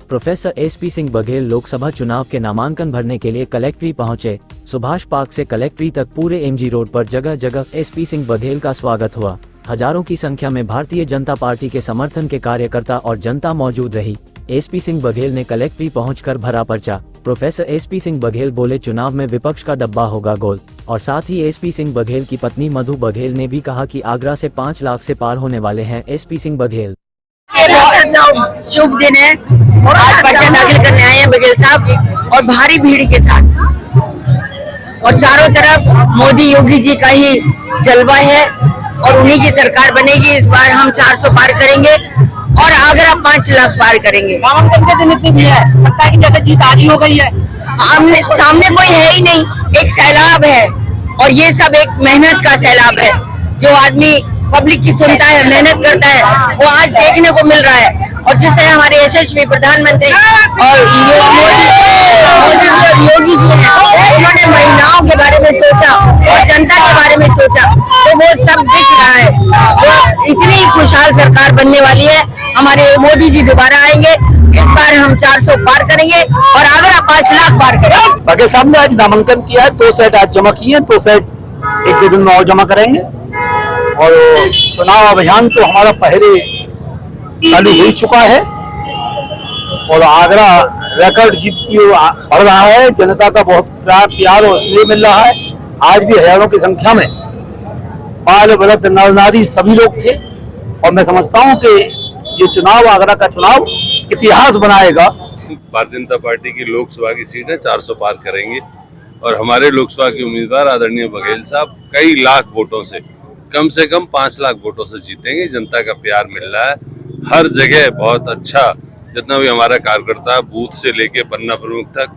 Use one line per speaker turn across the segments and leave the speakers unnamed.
Professor SP Singh Baghel Lok Sabha चुनाव के नामांकन भरने के लिए कलेक्ट्री पहुंचे। सुभाष पार्क से कलेक्ट्री तक पूरे एमजी रोड पर जगह जगह एसपी सिंह बघेल का स्वागत हुआ। हजारों की संख्या में भारतीय जनता पार्टी के समर्थन के कार्यकर्ता और जनता मौजूद रही। एसपी सिंह बघेल ने कलेक्ट्री पहुंचकर भरा पर्चा। प्रोफेसर एसपी सिंह बघेल बोले, चुनाव में विपक्ष का डब्बा होगा गोल। और साथ ही एसपी सिंह बघेल की पत्नी मधु बघेल ने भी कहा कि आगरा से 5 लाख से पार होने वाले हैं एसपी सिंह बघेल।
शुभ दिन है, आज पर्चा दाखिल करने आए हैं बघेल साहब और भारी भीड़ के साथ, और चारों तरफ मोदी योगी जी का ही जलवा है और उन्हीं की सरकार बनेगी। इस बार हम 400 पार करेंगे और आगरा 5 लाख पार करेंगे।
नामांकन के दिन इतनी भीड़ है, लगता है कि जैसे जीत आज ही हो गई है।
सामने कोई है ही नहीं, एक सैलाब है और ये सब एक मेहनत का सैलाब है। जो आदमी पब्लिक की सुनता है, मेहनत करता है, वो आज देखने को मिल रहा है। और जिस तरह हमारे यशस्वी प्रधानमंत्री और मोदी जी और योगी जी हैं, उन्होंने महिलाओं के बारे में सोचा और जनता के बारे में सोचा, तो वो सब दिख रहा है। वो इतनी खुशहाल सरकार बनने वाली है। हमारे मोदी जी दोबारा आएंगे, इस बार हम 400 पार करेंगे और आगरा 5 लाख पार करेंगे।
बघेल साहब ने आज नामांकन किया है, 2 सेट आज जमा किए हैं, 2 सेट 1-2 दिन में और जमा करेंगे। और चुनाव अभियान तो हमारा पहले चालू हो चुका है और आगरा रिकॉर्ड जीत की बढ़ रहा है। जनता का बहुत प्यार और स्नेह मिल रहा है। आज भी हजारों की संख्या में बाल वृद्ध नर नारी सभी लोग थे और मैं समझता हूं कि ये चुनाव, आगरा का चुनाव इतिहास बनाएगा।
भारतीय जनता पार्टी की लोकसभा की सीट है, 400 पार करेंगे और हमारे लोकसभा के उम्मीदवार आदरणीय बघेल साहब कई लाख वोटों से कम 5 लाख वोटों से जीतेंगे। जनता का प्यार मिल रहा है हर जगह, बहुत अच्छा। जितना भी हमारा कार्यकर्ता बूथ से लेके पन्ना प्रमुख तक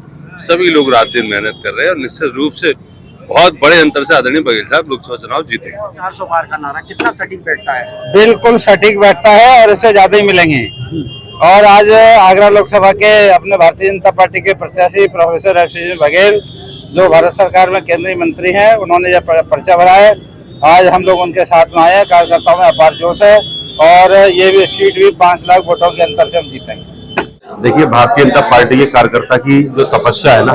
सभी लोग रात दिन मेहनत कर रहे हैं और निश्चित रूप से बहुत बड़े अंतर से आदरणीय बघेल साहब लोकसभा चुनाव जीतेंगे।
400 पार का नारा कितना सटीक बैठता है?
बिल्कुल सटीक बैठता है और इससे ज्यादा ही मिलेंगे। और आज आगरा लोकसभा के अपने भारतीय जनता पार्टी के प्रत्याशी प्रोफेसर एसपी सिंह बघेल, जो भारत सरकार में केंद्रीय मंत्री हैं, उन्होंने यह पर्चा भरा है। आज हम लोग उनके साथ में आए हैं। कार्यकर्ताओं में अपार जोश है और ये भी सीट भी 5 लाख वोटों के अंतर से हम जीतेंगे।
देखिए, भारतीय जनता पार्टी के कार्यकर्ता की जो तपस्या है ना,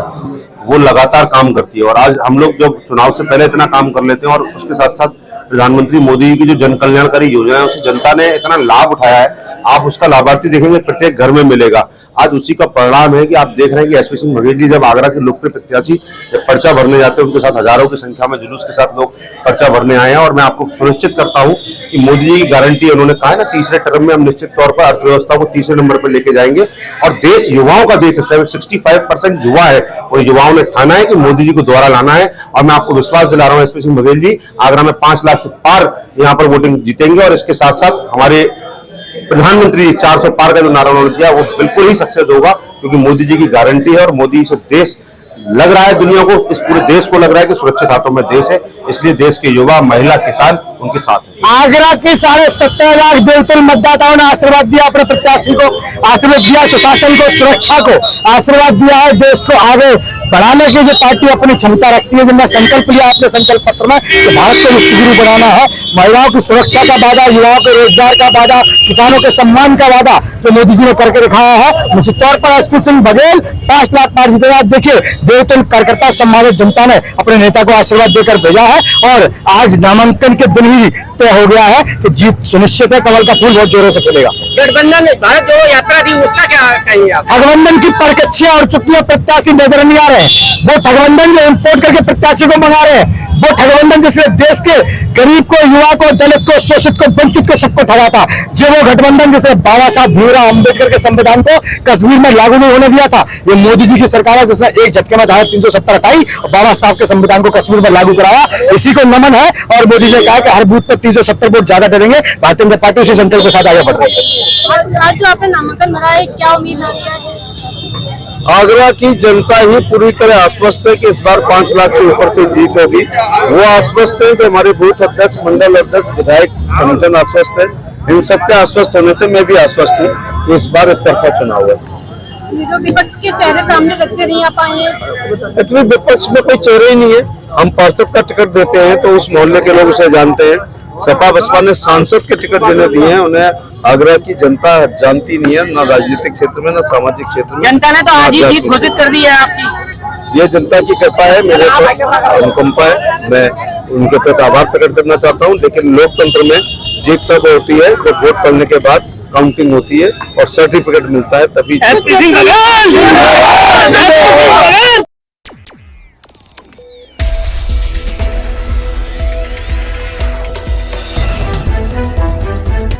वो लगातार काम करती है। और आज हम लोग जब चुनाव से पहले इतना काम कर लेते हैं और उसके साथ साथ प्रधानमंत्री मोदी जी की जो जन कल्याणकारी योजना है, उसे जनता ने इतना लाभ उठाया है। आप उसका लाभार्थी देखेंगे, प्रत्येक घर में मिलेगा। आज उसी का परिणाम है कि आप देख रहे हैं कि एसपी सिंह बघेल जी जब आगरा के लोकप्रिय प्रत्याशी पर्चा भरने जाते हैं, उनके साथ हजारों की संख्या में जुलूस के साथ लोग पर्चा भरने आए हैं। और मैं आपको सुनिश्चित करता हूं कि मोदी जी की गारंटी, उन्होंने कहा है ना, तीसरे टर्म में हम निश्चित तौर पर अर्थव्यवस्था को तीसरे नंबर पर लेके जाएंगे। और देश युवाओं का देश है, 65% युवा है और युवाओं ने ठाना है कि मोदी जी को दोबारा लाना है। और मैं आपको विश्वास दिला रहा हूँ, एसपी सिंह बघेल जी आगरा में 5 लाख से पार यहाँ पर वोटिंग जीतेंगे। और इसके साथ साथ हमारे प्रधानमंत्री 400 पार का जो नारा उन्होंने दिया, वो बिल्कुल ही सक्सेस होगा, क्योंकि मोदी जी की गारंटी है और मोदी से देश लग रहा है, दुनिया को, इस पूरे देश को लग रहा है कि सुरक्षित हाथों में देश है। इसलिए देश के युवा, महिला, किसान उनके साथ हैं।
आगरा के 17.5 लाख देवतुल मतदाताओं ने आशीर्वाद दिया अपने प्रत्याशी को, आशीर्वाद दिया सुशासन को, सुरक्षा को, आशीर्वाद दिया है देश को आगे बढ़ाने की। जो पार्टी अपनी क्षमता रखती है, जिनने संकल्प लिया अपने संकल्प पत्र में कि भारत को विश्वगुरु बनाना है, महिलाओं की सुरक्षा का वादा, युवाओं के रोजगार का वादा, किसानों के सम्मान का वादा जो मोदी जी ने करके दिखाया है, निश्चित तौर पर एसपी सिंह बघेल 5 लाख पार जीतेगा। देखिए, देवतुल कार्यकर्ता सम्मानित जनता ने अपने नेता को आशीर्वाद देकर भेजा है और आज नामांकन के दिन ही तय हो गया है कि जीत सुनिश्चित है। कमल का फूल बहुत जोरों से खिलेगा।
गठबंधन ने भारत जोड़ो यात्रा दी, उसका क्या कहेंगे आप?
ठगबंधन की परकच्छियां और चुकियां प्रत्याशी नजर नहीं आ रहे हैं। वो ठगबंधन जो इम्पोर्ट करके प्रत्याशी को मंगा रहे हैं, वो ठगबंधन जिसने देश के गरीब को, युवा को, दलित को, शोषित को, वंचित को, सबको ठगा था, जो वो गठबंधन जिसने बाबा साहब भीमराव अम्बेडकर के संविधान को कश्मीर में लागू नहीं होने दिया था, ये मोदी जी की सरकार है जिसने एक झटके में धारा 370 हटाई और बाबा साहब के संविधान को कश्मीर में लागू कराया। इसी को नमन है और मोदी जी ने कहा कि हर बूथ पर 370 वोट ज्यादा डरेंगे। भारतीय जनता पार्टी उसी संकल्प के साथ आगे बढ़ रही है।
आज जो आपने नामांकन भरा है, क्या उम्मीद लगी है?
आगरा की जनता ही पूरी तरह आश्वस्त है कि इस बार 5 लाख से ऊपर से जीत होगी। वो आश्वस्त है कि हमारे बूथ अध्यक्ष, मंडल अध्यक्ष, विधायक संगठन आश्वस्त है। इन सबके आश्वस्त होने से मैं भी आश्वस्त हूँ कि इस बार एक तरफा चुनाव है।
ये जो विपक्ष के चेहरे सामने रखते नहीं आ पाए हैं,
इतने विपक्ष में कोई चेहरे ही नहीं है। हम पार्षद का टिकट देते हैं तो उस मोहल्ले के लोग उसे जानते हैं
सपा बसपा ने सांसद के टिकट जिन्हें दिए हैं उन्हें आगरा की जनता जानती नहीं है, ना राजनीतिक क्षेत्र में, ना सामाजिक क्षेत्र में।
जनता ने तो आज ही जीत घोषित कर दी है आपकी।
ये जनता की कृपा है, मेरे पर अनुकंपा है, मैं उनके प्रति आभार प्रकट करना चाहता हूँ। लेकिन लोकतंत्र में जीत तब होती है जब वोट पड़ने के बाद काउंटिंग होती है और सर्टिफिकेट मिलता है, तभी